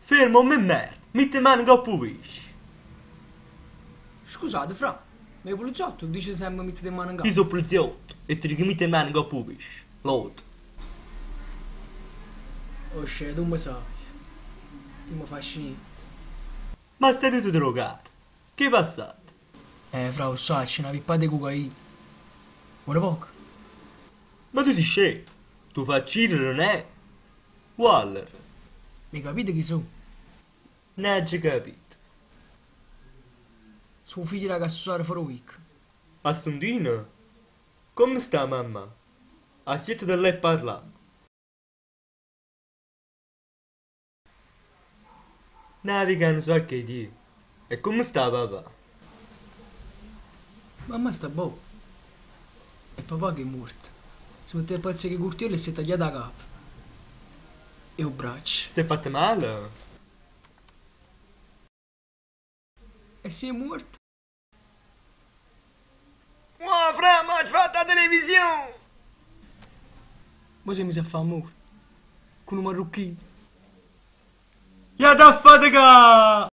Fermo, me merda, metti mano che pulisci. Scusate, fra, ma il poliziotto dice sempre mettete in mano in Io capo. sono poliziotto e ti dico metti mano che pulisci. Lodo. Oh, scemo, tu mi sai. Non mi fai niente. Ma stai tutto drogato. Che è passato? Fra, lo sai, c'è una pippa di cocaina. Ora poco. Ma tu sei scemo. Tu facci non è? Waller. Mi capite chi sono? Non hai già capito. Sono figlio della cassare Feroic. Assondino? Come sta mamma? A siete da lei parlando? Naviga non so che dire. E come sta papà? Mamma sta boh. E papà che è morto. Si mette il pezzo che curtiello e si è tagliata la capa. E un braccio. Si è fatto male? E si è morto. Oh, fra, ma ci fatto la televisione! Ma si mise a fare amore. Con un marrucchino. Ya da fatica!